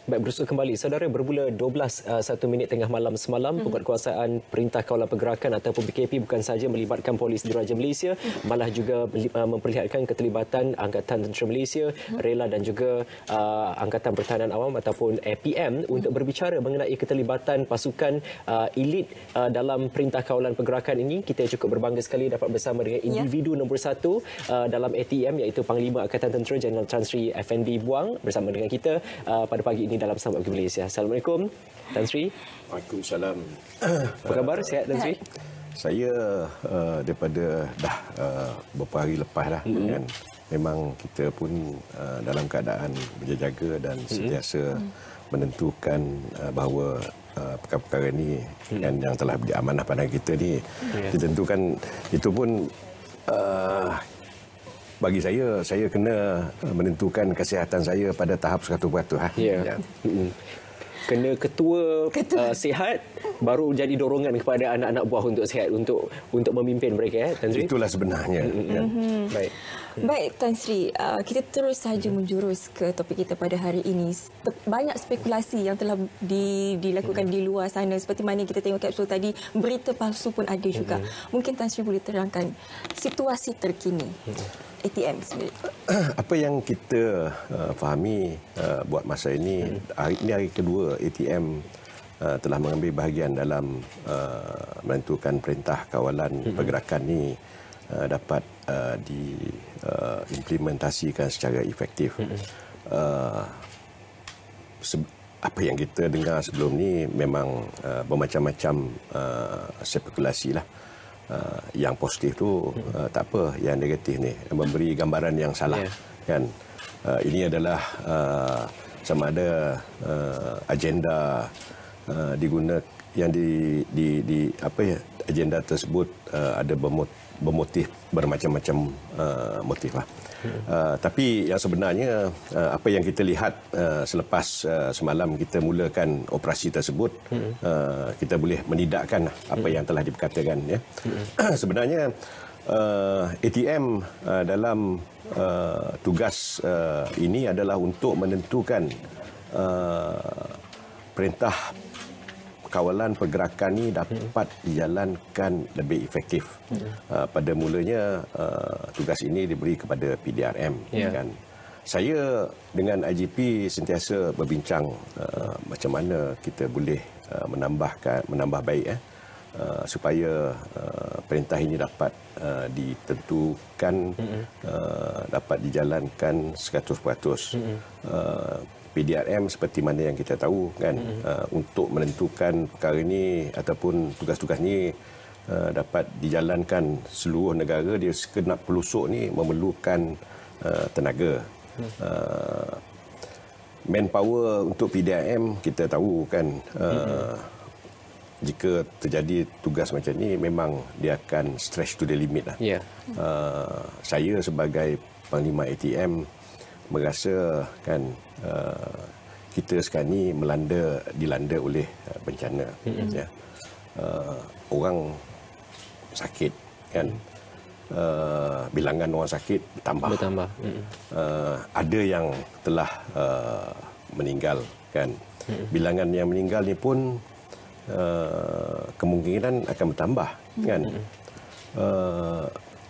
Baik, bersua kembali. Saudara, bermula 12:01 tengah malam semalam, penguatkuasaan Perintah Kawalan Pergerakan ataupun PKP bukan sahaja melibatkan Polis Diraja Malaysia, malah juga memperlihatkan keterlibatan Angkatan Tentera Malaysia, Rela dan juga Angkatan Pertahanan Awam ataupun APM untuk berbicara mengenai keterlibatan pasukan elit dalam Perintah Kawalan Pergerakan ini. Kita cukup berbangga sekali dapat bersama dengan individu nombor 1 dalam ATM, iaitu Panglima Angkatan Tentera Jeneral Tan Sri Effendi Buang bersama dengan kita pada pagi ini dalam Selamat Pagi Malaysia. Assalamualaikum, Tan Sri. Waalaikumsalam. Apa khabar? Sihat, Tan Sri? Saya daripada dah beberapa hari lepas dah kan. Memang kita pun dalam keadaan berjaga dan sentiasa menentukan bahawa perkara-perkara ni kan, yang telah diamanah pada kita ni ditentukan. Itu pun bagi saya kena menentukan kesihatan saya pada tahap 100%. Ya. Kena ketua sihat, baru jadi dorongan kepada anak-anak buah untuk sihat, untuk memimpin mereka. Tan Sri? Itulah sebenarnya. Baik. Baik, Tan Sri, kita terus sahaja menjurus ke topik kita pada hari ini. Banyak spekulasi yang telah dilakukan di luar sana. Seperti mana kita tengok kapsul tadi, berita palsu pun ada juga. Mungkin Tan Sri boleh terangkan situasi terkini ATM sendiri. Apa yang kita fahami buat masa ini, hari kedua ATM telah mengambil bahagian dalam menentukan Perintah Kawalan Pergerakan ini dapat diimplementasikan secara efektif. Apa yang kita dengar sebelum ni memang bermacam-macam spekulasi lah. Yang positif tu tak apa, yang negatif ni memberi gambaran yang salah kan. Ini adalah sama ada agenda digunakan yang di apa ya, agenda tersebut ada bermotif bermacam-macam motif lah. Tapi yang sebenarnya apa yang kita lihat selepas semalam kita mulakan operasi tersebut, kita boleh menidakkan apa yang telah diperkatakan ya. Sebenarnya ATM dalam tugas ini adalah untuk menentukan perintah kawalan pergerakan ini dapat dijalankan lebih efektif. Pada mulanya tugas ini diberi kepada PDRM. Kan. Saya dengan IGP sentiasa berbincang macam mana kita boleh menambah baik supaya perintah ini dapat ditentukan, dapat dijalankan 100%. PDRM seperti mana yang kita tahu kan, untuk menentukan perkara ini ataupun tugas-tugas ini dapat dijalankan seluruh negara, dia segenap pelusuk ni memerlukan tenaga. Manpower untuk PDRM kita tahu kan, jika terjadi tugas macam ni memang dia akan stretch to the limit lah. Saya sebagai Panglima ATM merasa kan kita sekarang ni dilanda oleh bencana. Orang sakit kan, bilangan orang sakit bertambah. Ada yang telah meninggal kan. Bilangan yang meninggal ni pun kemungkinan akan bertambah kan.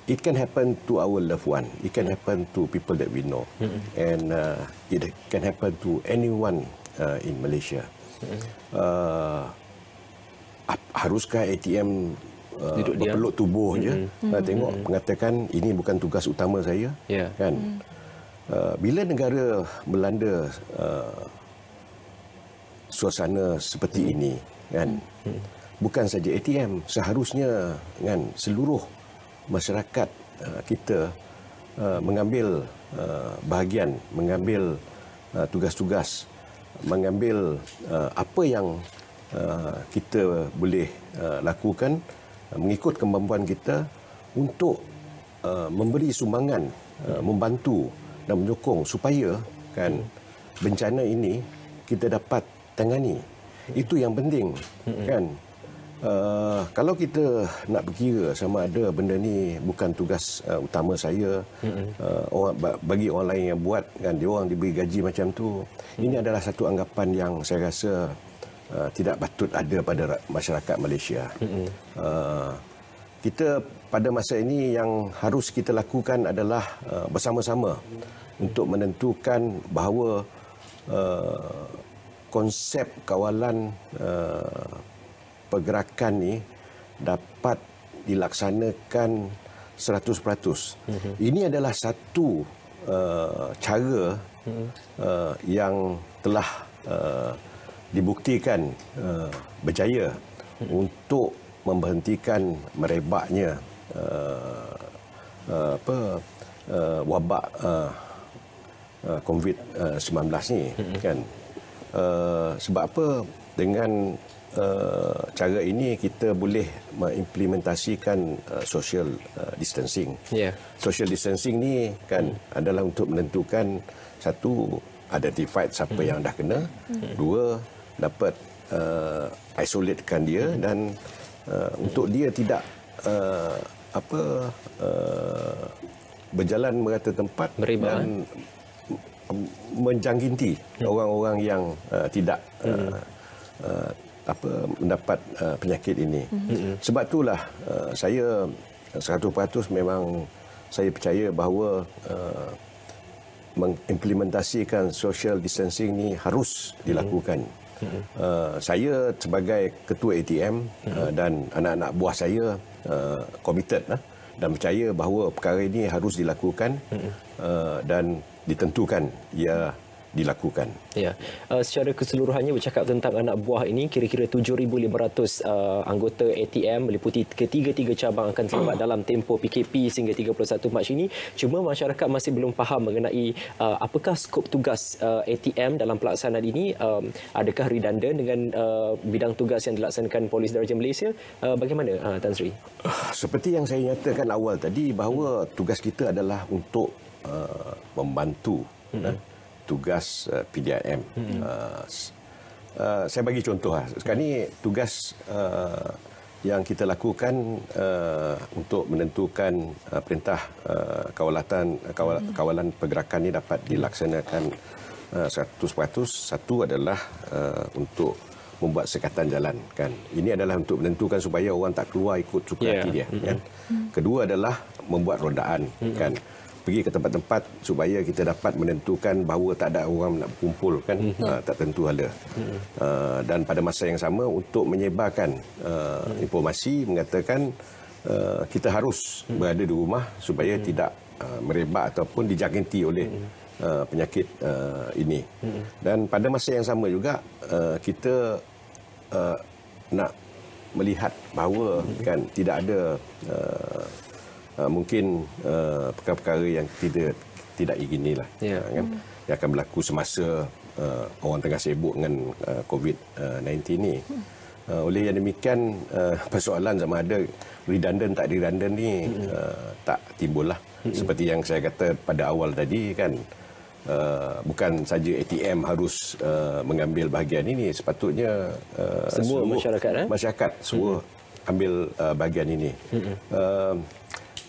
It can happen to our loved one. It can happen to people that we know. And it can happen to anyone in Malaysia. Haruskah ATM berpeluk tubuh je? Tengok mengatakan ini bukan tugas utama saya. Kan? Bila negara melanda suasana seperti ini, kan? Bukan saja ATM, seharusnya kan seluruh masyarakat kita mengambil bahagian, mengambil tugas-tugas, mengambil apa yang kita boleh lakukan mengikut kemampuan kita untuk memberi sumbangan, membantu dan menyokong supaya kan bencana ini kita dapat tangani. Itu yang penting kan. Kalau kita nak berkira sama ada benda ni bukan tugas utama saya, bagi orang lain yang buat, kan, dia orang diberi gaji macam tu, ini adalah satu anggapan yang saya rasa tidak patut ada pada masyarakat Malaysia. Kita pada masa ini yang harus kita lakukan adalah bersama-sama untuk menentukan bahawa konsep kawalan pergerakan ni dapat dilaksanakan 100%. Ini adalah satu cara yang telah dibuktikan berjaya untuk memberhentikan merebaknya wabak COVID-19 ni, kan. Sebab apa? Dengan cara ini kita boleh mengimplementasikan social distancing. Social distancing ni, kan, adalah untuk menentukan, satu, identified siapa yang dah kena, dua, dapat isolatekan dia, dan untuk dia tidak berjalan merata tempat dan menjangkiti orang-orang yang tidak mendapat penyakit ini. Sebab itulah saya 100% memang saya percaya bahawa mengimplementasikan social distancing ni harus dilakukan. Saya sebagai ketua ATM dan anak-anak buah saya committed dan percaya bahawa perkara ini harus dilakukan dan ditentukan ia dilakukan. Ya. Secara keseluruhannya bercakap tentang anak buah ini, kira-kira 7,500 anggota ATM meliputi ketiga-tiga cabang akan terlibat dalam tempoh PKP sehingga 31 Mac ini. Cuma masyarakat masih belum faham mengenai apakah skop tugas ATM dalam pelaksanaan ini. Adakah redundant dengan bidang tugas yang dilaksanakan Polis Diraja Malaysia? Bagaimana, Tan Sri? Seperti yang saya nyatakan awal tadi, bahawa tugas kita adalah untuk membantu tugas PDRM. Saya bagi contoh. Sekarang ni tugas yang kita lakukan untuk menentukan perintah kawalan pergerakan ini dapat dilaksanakan 100%. Satu adalah untuk membuat sekatan jalan, kan. Ini adalah untuk menentukan supaya orang tak keluar ikut suka hati dia, kan. Kedua adalah membuat rondaan, kan. Pergi ke tempat-tempat supaya kita dapat menentukan bahawa tak ada orang nak berkumpul, kan. Tak tentu ada. Dan pada masa yang sama untuk menyebarkan informasi mengatakan kita harus berada di rumah supaya tidak merebak ataupun dijangkiti oleh penyakit ini. Dan pada masa yang sama juga kita nak melihat bahawa, kan, tidak ada mungkin perkara-perkara yang tidak inginilah, kan, yang akan berlaku semasa orang tengah sibuk dengan COVID-19 ni. Oleh yang demikian, persoalan sama ada redundant tak redundant ni tak timbullah. Seperti yang saya kata pada awal tadi, kan, bukan saja ATM harus mengambil bahagian ini, sepatutnya semua masyarakat semua ambil bahagian ini.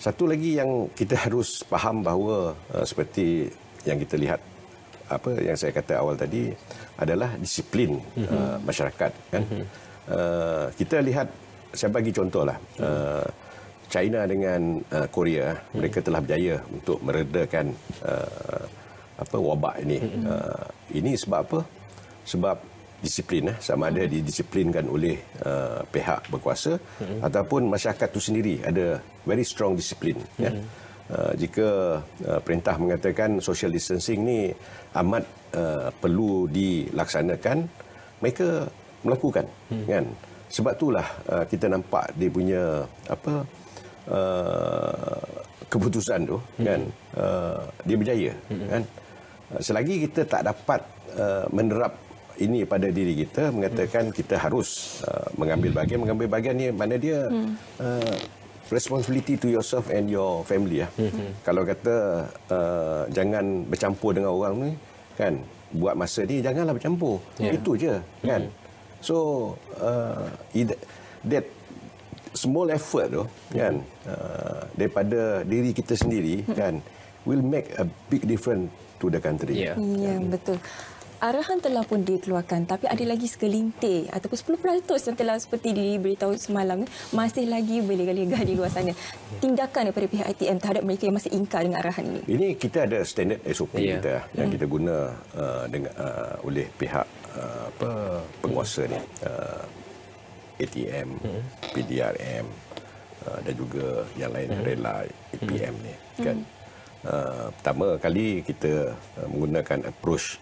Satu lagi yang kita harus faham bahawa seperti yang kita lihat, apa yang saya kata awal tadi, adalah disiplin masyarakat, kan. Kita lihat, saya bagi contohlah, China dengan Korea, mereka telah berjaya untuk meredakan wabak ini. Ini sebab apa? Sebab disiplin, sama ada didisiplinkan oleh pihak berkuasa ataupun masyarakat itu sendiri ada very strong disiplin, ya. Jika perintah mengatakan social distancing ni amat perlu dilaksanakan, mereka melakukan, kan. Sebab itulah kita nampak dia punya keputusan tu, kan, dia berjaya, kan. Selagi kita tak dapat menerap ini pada diri kita, mengatakan kita harus mengambil bahagian ni, mana dia responsibility to yourself and your family, ya. Kalau kata jangan bercampur dengan orang ni, kan, buat masa ni janganlah bercampur, itu je, kan. So that small effort tu kan daripada diri kita sendiri kan will make a big difference to the country. Ya. Ya, betul. Arahan telah pun dikeluarkan, tapi ada lagi segelintir ataupun 10% yang telah seperti diberitahu semalam masih lagi berlega-lega di luar sana. Tindakan daripada pihak ITM terhadap mereka yang masih ingkar dengan arahan ini. Ini kita ada standard SOP kita yang kita guna dengan oleh pihak penguasa ni, ATM, PDRM dan juga yang lain rela APM ni kan. Pertama kali kita menggunakan approach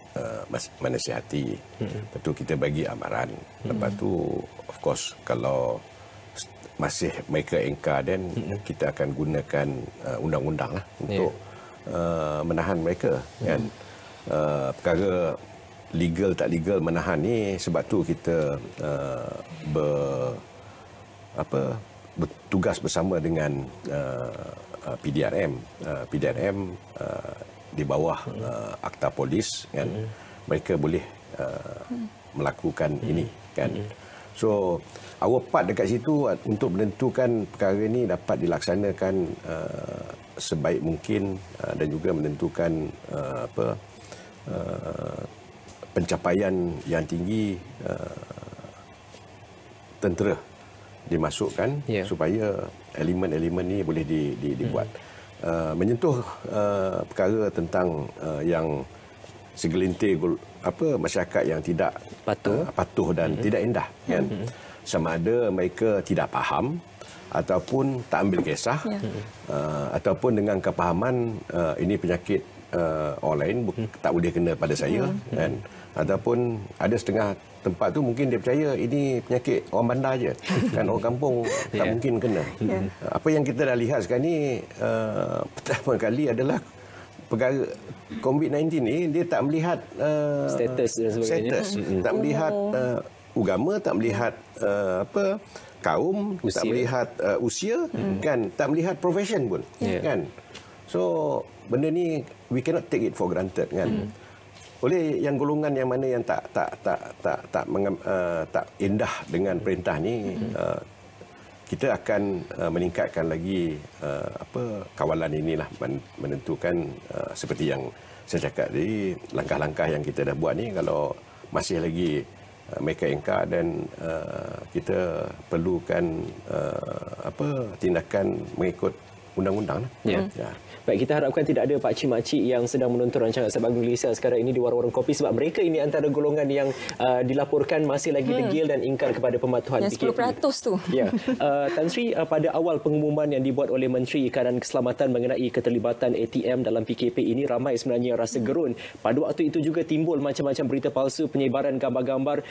menasihati. Lepas tu kita bagi amaran. Lepas tu of course kalau masih mereka engkar dan kita akan gunakan undang-undang lah untuk menahan mereka kan. Perkara legal tak legal menahan ni sebab tu kita bertugas bersama dengan PDRM. PDRM di bawah Akta Polis kan, mereka boleh melakukan ini kan. So our part dekat situ untuk menentukan perkara ini dapat dilaksanakan sebaik mungkin dan juga menentukan pencapaian yang tinggi tentera dimasukkan supaya elemen-elemen ini boleh dibuat. Menyentuh perkara tentang yang segelintir masyarakat yang tidak patuh dan tidak indah kan. Sama ada mereka tidak faham ataupun tak ambil kisah ataupun dengan kepahaman ini penyakit orang lain tak boleh kena pada saya kan. Ataupun ada setengah tempat tu mungkin dia percaya ini penyakit orang bandar je kan, orang kampung tak mungkin kena. Apa yang kita dah lihat sekarang ni pertama kali adalah perkara COVID-19 ni dia tak melihat status dan sebagainya. Tak melihat agama, tak melihat kaum, usia. Tak melihat usia kan, tak melihat profession pun kan. So benda ni we cannot take it for granted kan. Oleh yang golongan yang mana yang tak indah dengan perintah ni, kita akan meningkatkan lagi kawalan inilah, menentukan seperti yang saya cakap tadi, langkah-langkah yang kita dah buat ni kalau masih lagi mereka engkar dan kita perlukan tindakan mengikut undang-undang. Ya. Baik, kita harapkan tidak ada pakcik-makcik yang sedang menonton rancangan Sabah Malaysia sekarang ini di warung-warung kopi sebab mereka ini antara golongan yang dilaporkan masih lagi degil dan ingkar kepada pematuhan yang PKP. 10% tu. Ya. Tan Sri, pada awal pengumuman yang dibuat oleh Menteri Kanan Keselamatan mengenai keterlibatan ATM dalam PKP ini, ramai sebenarnya rasa gerun. Pada waktu itu juga timbul macam-macam berita palsu, penyebaran gambar-gambar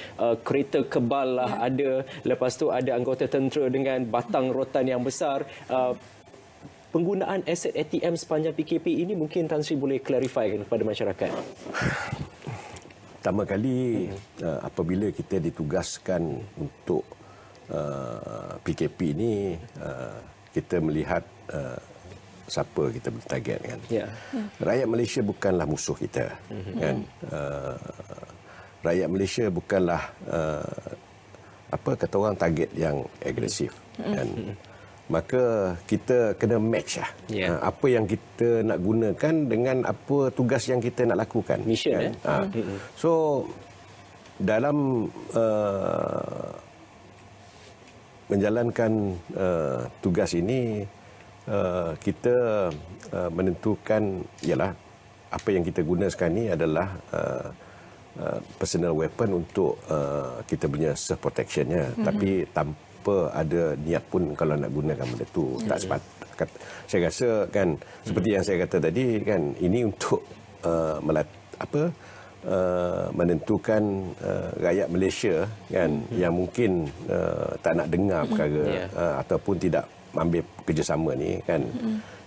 kereta kebal lah ada. Lepas tu ada anggota tentera dengan batang rotan yang besar. Penggunaan aset ATM sepanjang PKP ini mungkin Tan Sri boleh clarify kepada masyarakat. Pertama kali apabila kita ditugaskan untuk PKP ini, kita melihat siapa kita bertarget kan. Rakyat Malaysia bukanlah musuh kita kan. Rakyat Malaysia bukanlah kata orang target yang agresif kan. Maka kita kena match lah. Apa yang kita nak gunakan dengan apa tugas yang kita nak lakukan. Mission kan? So dalam menjalankan tugas ini, kita menentukan ialah apa yang kita guna sekarang ni adalah personal weapon untuk kita punya self protectionnya, tapi tanpa ada niat pun kalau nak gunakan benda tu tak sepatutnya. Saya rasa kan seperti yang saya kata tadi kan, ini untuk menentukan rakyat Malaysia kan yang mungkin tak nak dengar perkara ataupun tidak ambil kerjasama ni kan.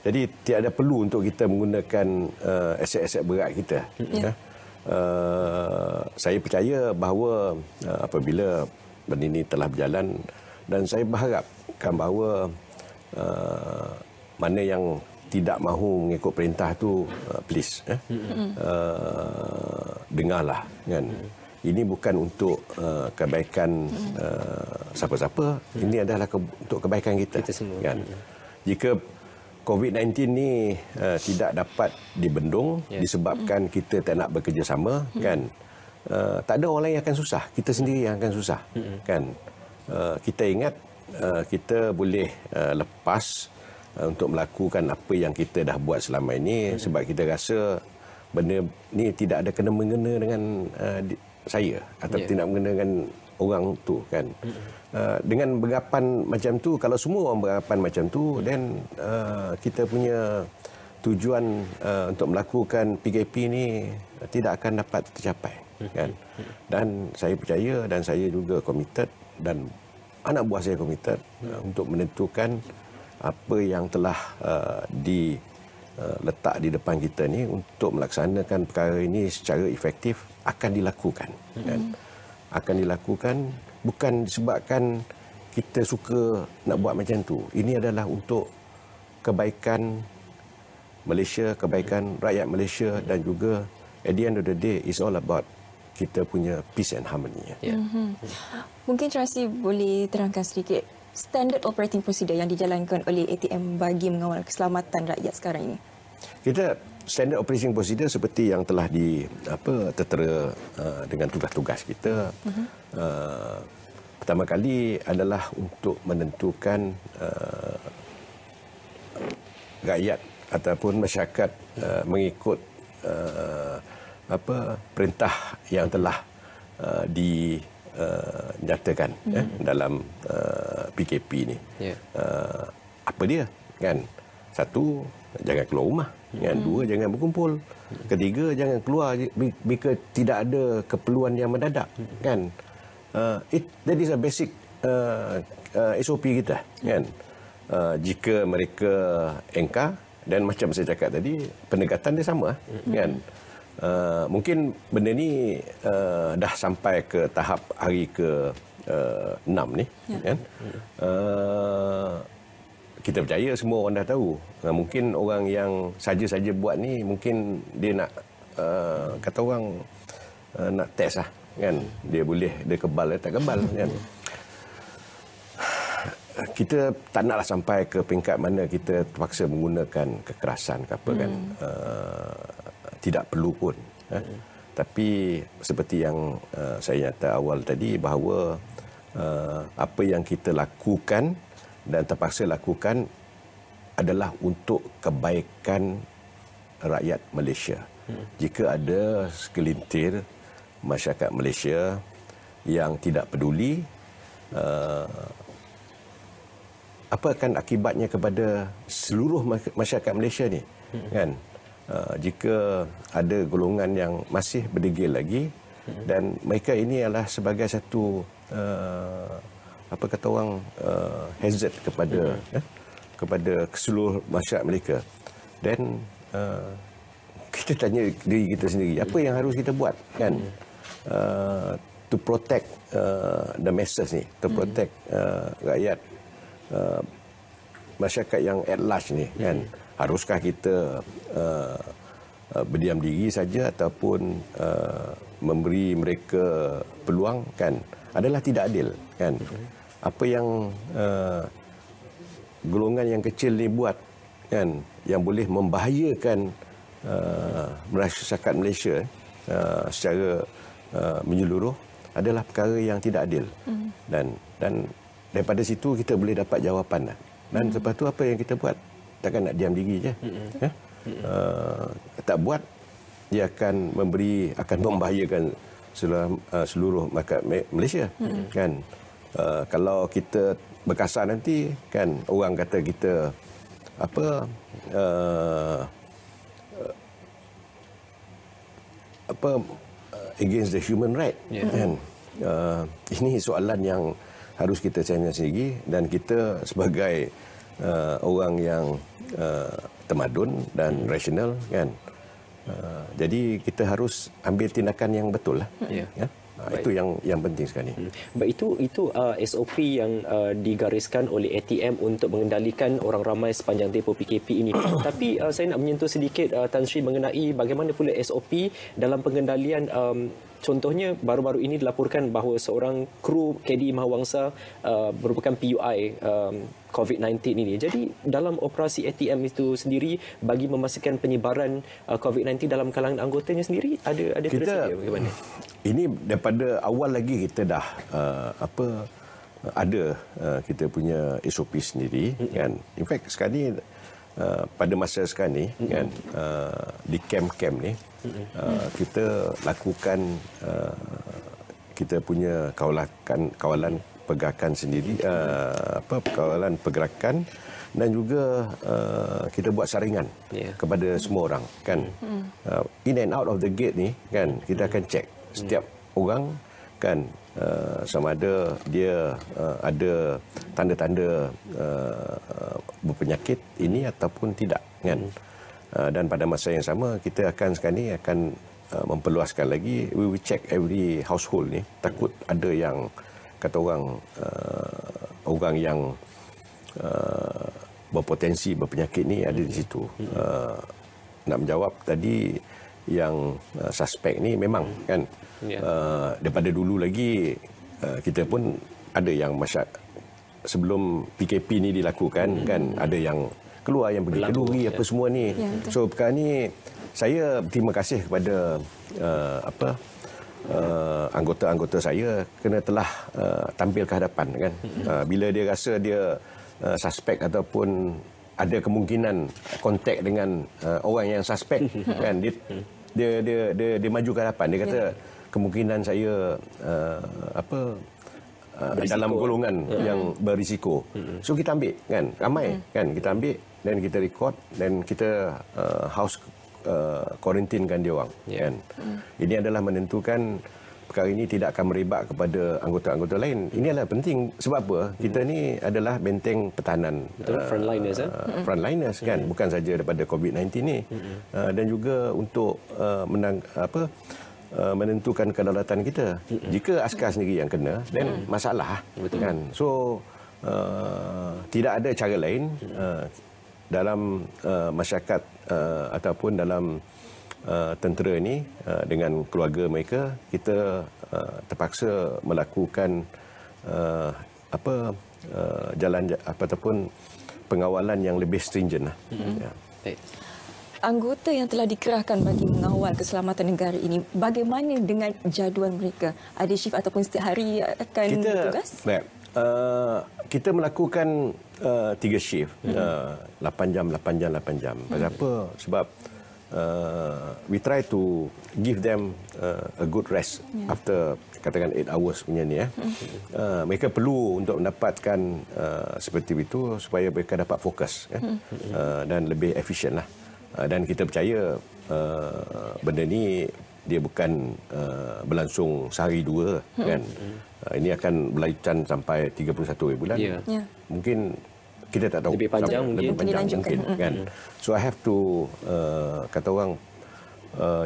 Jadi tiada perlu untuk kita menggunakan aset-aset berat kita. Saya percaya bahawa apabila benda ini telah berjalan, dan saya berharapkan bahawa mana yang tidak mahu mengikut perintah tu, please dengarlah kan. Ini bukan untuk kebaikan siapa-siapa. Ini adalah untuk kebaikan kita semua. Kan? Jika COVID-19 ni tidak dapat dibendung disebabkan kita tak nak bekerjasama, kan? Tak ada orang lain yang akan susah, kita sendiri yang akan susah, kan? Kita ingat kita boleh lepas untuk melakukan apa yang kita dah buat selama ini sebab kita rasa benda ni tidak ada kena-mengena dengan saya atau tidak mengena dengan orang tu, kan? Dengan beranggapan macam tu, kalau semua orang beranggapan macam tu, then kita punya tujuan untuk melakukan PKP ni tidak akan dapat tercapai, kan? Dan saya percaya dan saya juga komited dan anak buah saya komited untuk menentukan apa yang telah diletak di depan kita ni untuk melaksanakan perkara ini secara efektif akan dilakukan, kan? Akan dilakukan bukan disebabkan kita suka nak buat macam tu. Ini adalah untuk kebaikan Malaysia, kebaikan rakyat Malaysia dan juga at the end of the day is all about kita punya peace and harmony. Mungkin Terasi boleh terangkan sedikit standard operating procedure yang dijalankan oleh ATM bagi mengawal keselamatan rakyat sekarang ini. Kita standard operating procedure seperti yang telah tertera dengan tugas-tugas kita. Pertama kali adalah untuk menentukan rakyat ataupun masyarakat mengikut perintah yang telah dinyatakan dalam PKP ni. Apa dia, kan? Satu, jangan keluar rumah. Yang dua, jangan berkumpul. Ketiga, jangan keluar jika tidak ada keperluan yang mendadak, kan? That is a basic SOP kita, kan? Jika mereka engkar, dan macam saya cakap tadi, pendekatan dia sama, kan? Mungkin benda ni dah sampai ke tahap hari ke-6 ni, kan? Kita percaya semua orang dah tahu. Mungkin orang yang saja-saja buat ni, mungkin dia nak kata orang nak test lah, kan? Dia kebal atau tak kebal, kan? Kita tak naklah sampai ke peringkat mana kita terpaksa menggunakan kekerasan ke apa, kan? Tidak perlu pun. Tapi seperti yang saya nyata awal tadi, bahawa apa yang kita lakukan dan terpaksa lakukan adalah untuk kebaikan rakyat Malaysia. Jika ada segelintir masyarakat Malaysia yang tidak peduli, apa akan akibatnya kepada seluruh masyarakat Malaysia ni, kan? Jika ada golongan yang masih berdegil lagi dan mereka ini adalah sebagai satu apa kata orang hazard kepada seluruh masyarakat mereka, dan kita tanya diri kita sendiri, apa yang harus kita buat, kan? To protect the masses ni, to protect rakyat masyarakat yang at large ni, kan? Haruskah kita berdiam diri saja ataupun memberi mereka peluang, kan? Adalah tidak adil, kan? Apa yang golongan yang kecil ni buat, kan, yang boleh membahayakan masyarakat Malaysia secara menyeluruh, adalah perkara yang tidak adil. Dan daripada situ kita boleh dapat jawapan lah. Dan lepas tu apa yang kita buat? Takkan nak diam diri je. Tak buat, dia akan membahayakan seluruh masyarakat Malaysia, kan? Kalau kita berkasar nanti, kan, orang kata kita against the human right, kan? Ini soalan yang harus kita tanya sendiri, dan kita sebagai orang yang tamadun dan rasional, kan? Jadi kita harus ambil tindakan yang betul lah. Itu yang penting sekali. Baik, itu SOP yang digariskan oleh ATM untuk mengendalikan orang ramai sepanjang tempoh PKP ini. Tapi saya nak menyentuh sedikit Tan Sri mengenai bagaimana pula SOP dalam pengendalian contohnya baru-baru ini dilaporkan bahawa seorang kru KDI Mahawangsa merupakan PUI COVID-19 ini. Jadi dalam operasi ATM itu sendiri bagi memastikan penyebaran COVID-19 dalam kalangan anggotanya sendiri ada tersedia bagaimana? Ini daripada awal lagi kita dah ada kita punya SOP sendiri kan. In fact sekarang ni pada masa sekarang ni kan di camp-camp ni kita lakukan kita punya kawalan pergerakan sendiri kawalan pergerakan dan juga kita buat saringan kepada semua orang kan. In and out of the gate ni kan kita akan check setiap orang kan sama ada dia ada tanda-tanda berpenyakit ini ataupun tidak kan. Dan pada masa yang sama kita akan sekarang ni akan memperluaskan lagi, we will check every household ni, takut ada yang kata orang yang berpotensi berpenyakit ni ada di situ. Nak menjawab tadi yang suspek ni memang kan daripada dulu lagi kita pun ada yang sebelum PKP ni dilakukan kan ada yang keluar yang pergi kenduri apa semua ni. So perkara ni saya berterima kasih kepada anggota-anggota saya kerana telah tampil ke hadapan kan. Bila dia rasa dia suspek ataupun ada kemungkinan kontak dengan orang yang suspek kan dia maju ke hadapan. Dia kata kemungkinan saya dalam golongan yang berisiko. So kita ambil kan ramai kan kita ambil dan kita record dan kita house quarantine kan dia orang kan. Ini adalah menentukan perkara ini tidak akan merebak kepada anggota-anggota lain. Ini adalah penting sebab apa? Kita ni adalah benteng pertahanan frontliners kan, bukan saja daripada COVID-19 ni. Dan juga untuk menentukan kedaulatan kita. Jika askar sendiri yang kena, dan masalah kan. So tidak ada cara lain dalam masyarakat ataupun dalam tentera ini dengan keluarga mereka kita terpaksa melakukan ataupun pengawalan yang lebih stringent lah. Anggota yang telah dikerahkan bagi mengawal keselamatan negara ini, bagaimana dengan jadual mereka? Ada shift ataupun setiap hari akan bertugas? Kita melakukan 3 shift, 8 jam. Pasal apa? Sebab we try to give them a good rest after katakan 8 hours punya ni. Mereka perlu untuk mendapatkan seperti itu supaya mereka dapat fokus dan lebih efisien lah. Dan kita percaya benda ni dia bukan berlangsung sehari dua kan. Ini akan berlanjut sampai 31 bulan. Mungkin kita tak tahu lebih panjang mungkin kan. So I have to kata orang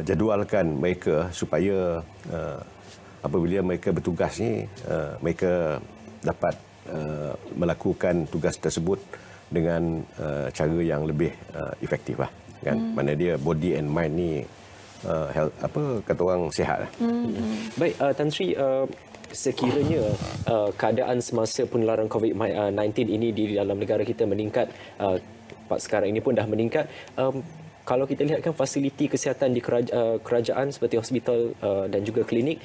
jadualkan mereka supaya apabila mereka bertugas ni mereka dapat melakukan tugas tersebut dengan cara yang lebih efektif lah kan. Mana dia body and mind ni health, kata orang sihat lah. Baik, Tan Sri, sekiranya keadaan semasa penularan COVID-19 ini di dalam negara kita meningkat, sekarang ini pun dah meningkat, kalau kita lihatkan fasiliti kesihatan di kerajaan seperti hospital dan juga klinik,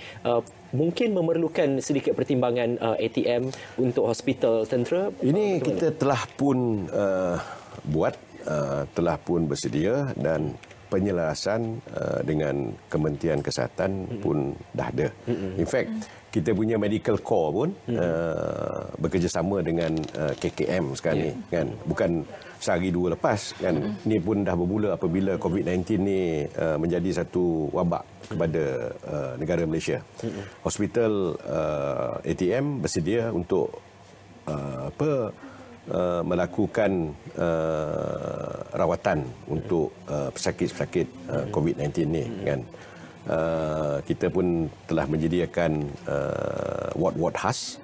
mungkin memerlukan sedikit pertimbangan ATM untuk hospital tentera. Ini kita telah pun telah pun bersedia dan penyelarasan dengan Kementerian Kesihatan pun dah ada. In fact, kita punya medical corps pun bekerjasama dengan KKM sekarang ni kan. Bukan sehari dua lepas kan. Ni pun dah bermula apabila COVID-19 ni menjadi satu wabak kepada negara Malaysia. Hospital ATM bersedia untuk melakukan rawatan untuk pesakit-pesakit COVID-19 ni kan. Kita pun telah menyediakan ward-ward khas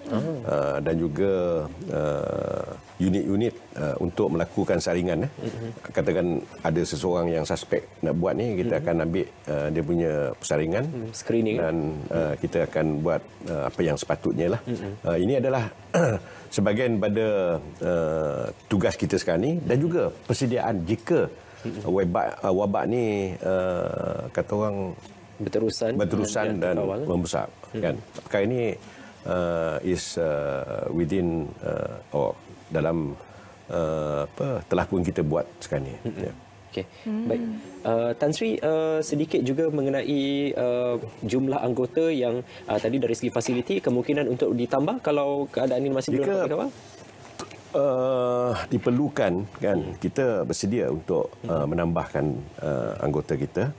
dan juga unit-unit untuk melakukan saringan. Katakan ada seseorang yang suspek nak buat ni, kita akan ambil dia punya saringan, screening, dan kita akan buat apa yang sepatutnya lah. Ini adalah sebahagian pada tugas kita sekarang ni, dan juga persediaan jika wabak ni kata orang berterusan dan membesar. Kan? Perkara ini is within or dalam telah pun kita buat sekarang ni. Okey. Baik. Tan Sri, sedikit juga mengenai jumlah anggota yang tadi dari segi fasiliti kemungkinan untuk ditambah kalau keadaan ini masih belum dapat dikawal? Diperlukan, kan, kita bersedia untuk menambahkan anggota kita,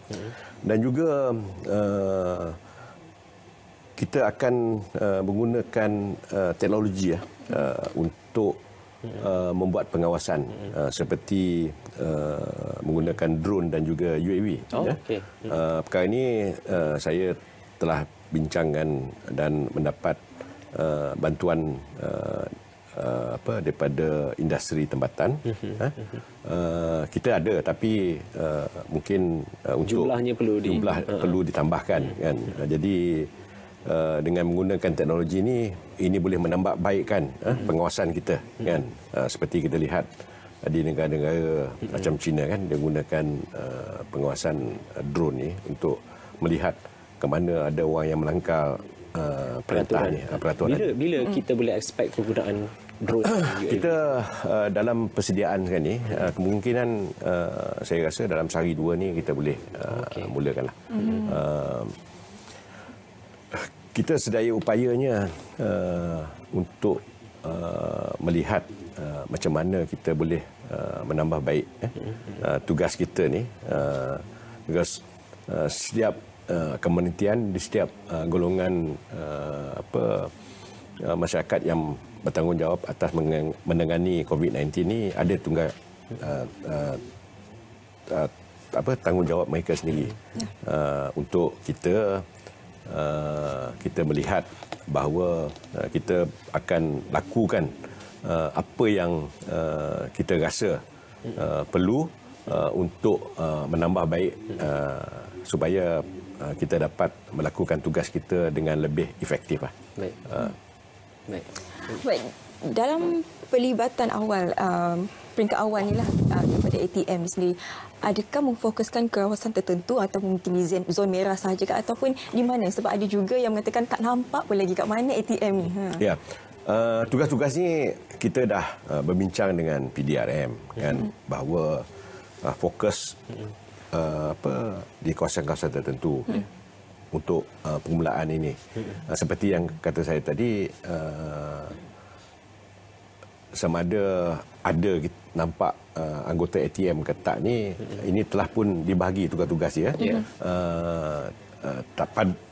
dan juga kita akan menggunakan teknologi untuk membuat pengawasan seperti menggunakan drone dan juga UAV. Okay. Perkara ini saya telah bincangkan dan mendapat bantuan daripada industri tempatan. Kita ada, tapi mungkin untuk jumlahnya perlu ditambahkan, kan. Jadi dengan menggunakan teknologi ini boleh menambah baikkan pengawasan kita, kan. Seperti kita lihat di negara-negara macam China, kan, dia menggunakan pengawasan drone ni untuk melihat ke mana ada orang yang melanggar peraturan. Bila kita boleh expect penggunaan drone? Kita dalam persediaan sekarang ni, kemungkinan saya rasa dalam sehari dua ni kita boleh mulakanlah. Kita sedaya upayanya untuk melihat macam mana kita boleh menambah baik tugas kita ni, because setiap komunitian, di setiap golongan masyarakat yang bertanggungjawab atas menangani COVID-19 ni ada tanggungjawab mereka sendiri. Untuk kita melihat bahawa kita akan lakukan apa yang kita rasa perlu untuk menambah baik supaya kita dapat melakukan tugas kita dengan lebih efektif. Baik. Baik. Dalam pelibatan awal, peringkat awal ni lah daripada ATM sendiri, adakah memfokuskan kawasan tertentu atau mungkin di zon merah sahaja ke, ataupun di mana? Sebab ada juga yang mengatakan tak nampak pun lagi kat mana ATM ni. Ya. Tugas-tugas ni kita dah berbincang dengan PDRM, kan, bahawa fokus di kawasan-kawasan tertentu untuk permulaan ini. Seperti yang kata saya tadi, sama ada nampak anggota ATM ke tak ni, ini telah pun dibahagi tugas-tugas dia.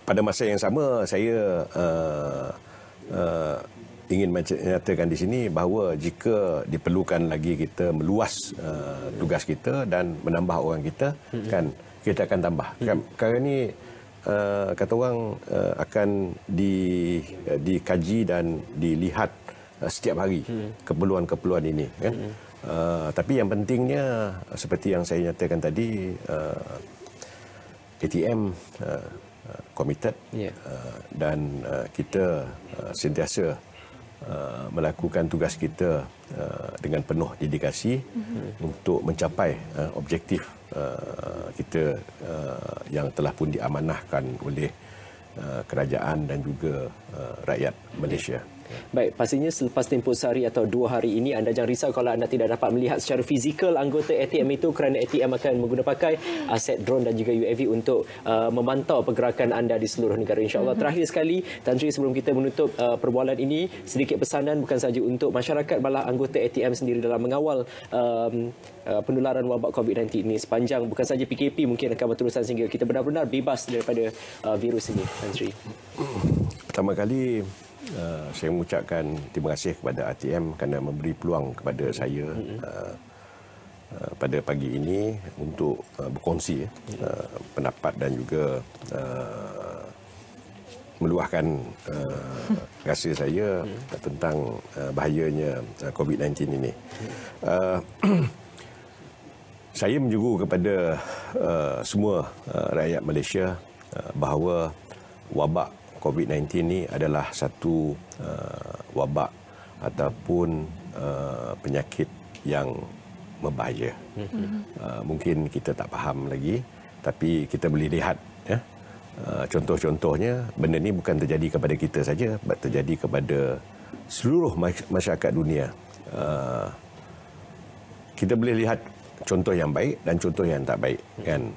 Pada masa yang sama, saya ingin menyatakan di sini bahawa jika diperlukan lagi kita meluas tugas kita dan menambah orang kita, kan, kita akan tambah. Perkara ni kata orang akan dikaji dan dilihat setiap hari keperluan-keperluan ini, kan. Tapi yang pentingnya seperti yang saya nyatakan tadi, ATM committed, dan kita sentiasa melakukan tugas kita dengan penuh dedikasi untuk mencapai objektif kita yang telah pun diamanahkan oleh kerajaan dan juga rakyat Malaysia. Baik, pastinya selepas tempoh sehari atau 2 hari ini, anda jangan risau kalau anda tidak dapat melihat secara fizikal anggota ATM itu, kerana ATM akan menggunakan pakai aset drone dan juga UAV untuk memantau pergerakan anda di seluruh negara, insya-Allah. Terakhir sekali, Tan Sri, sebelum kita menutup perbualan ini, sedikit pesanan bukan sahaja untuk masyarakat, malah anggota ATM sendiri dalam mengawal penularan wabak COVID-19 ini. Sepanjang bukan sahaja PKP mungkin akan berterusan sehingga kita benar-benar bebas daripada virus ini, Tan Sri. Pertama kali, saya mengucapkan terima kasih kepada ATM kerana memberi peluang kepada saya pada pagi ini untuk berkongsi pendapat dan juga meluahkan rasa saya tentang bahayanya COVID-19 ini. Saya menyeru kepada semua rakyat Malaysia bahawa wabak COVID-19 ini adalah satu wabak ataupun penyakit yang membahaya. Mungkin kita tak faham lagi, tapi kita boleh lihat ya. Contoh-contohnya, benda ni bukan terjadi kepada kita saja, terjadi kepada seluruh masyarakat dunia. Kita boleh lihat contoh yang baik dan contoh yang tak baik, kan?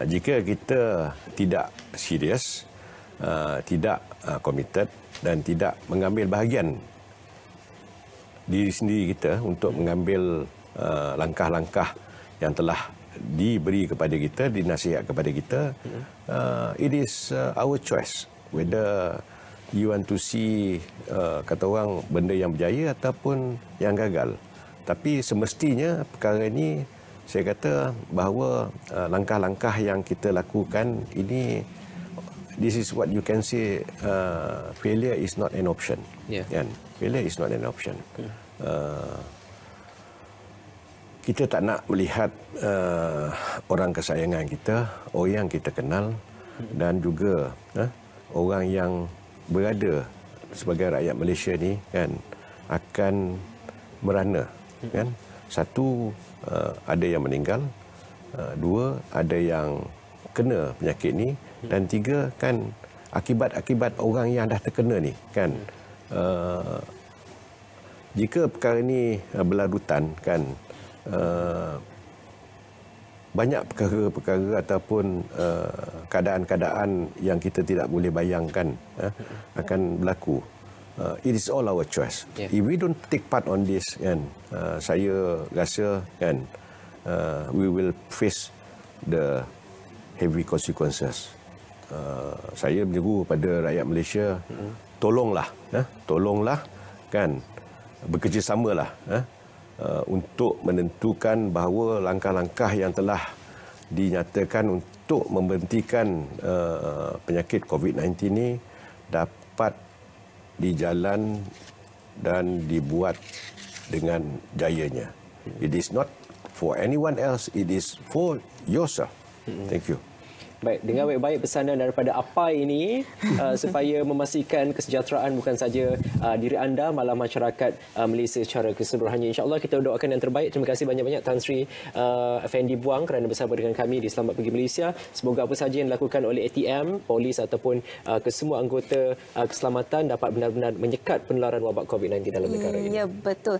Jika kita tidak serius, tidak committed dan tidak mengambil bahagian diri sendiri kita untuk mengambil langkah-langkah yang telah diberi kepada kita, dinasihat kepada kita, it is our choice whether you want to see kata orang benda yang berjaya ataupun yang gagal. Tapi semestinya perkara ini saya kata bahawa langkah-langkah yang kita lakukan ini, this is what you can say, failure is not an option. Kan? Failure is not an option. Kita tak nak melihat orang kesayangan kita, orang yang kita kenal dan juga orang yang berada sebagai rakyat Malaysia ni kan akan merana, kan? Satu, ada yang meninggal, dua, ada yang kena penyakit ni, dan tiga, kan akibat-akibat orang yang dah terkena ni, kan? Jika perkara ni berlarutan, kan, banyak perkara-perkara ataupun keadaan-keadaan yang kita tidak boleh bayangkan akan berlaku. It is all our choice. If we don't take part on this, kan, saya rasa, kan, we will face the heavy consequences. Saya menyeru pada rakyat Malaysia, tolonglah, kan, bekerjasamalah untuk menentukan bahawa langkah-langkah yang telah dinyatakan untuk membentikan penyakit COVID-19 ini dapat dijalan dan dibuat dengan jayanya. It is not for anyone else, it is for yourself. Thank you. Baik, dengar baik-baik pesanan daripada APAI ini supaya memastikan kesejahteraan bukan saja diri anda, malah masyarakat Malaysia secara keseluruhannya. InsyaAllah kita doakan yang terbaik. Terima kasih banyak-banyak Tan Sri Effendi Buang kerana bersama dengan kami di Selamat Pagi Malaysia. Semoga apa sahaja yang dilakukan oleh ATM, polis ataupun kesemua anggota keselamatan dapat benar-benar menyekat penularan wabak COVID-19 dalam negara ini. Ya, betul.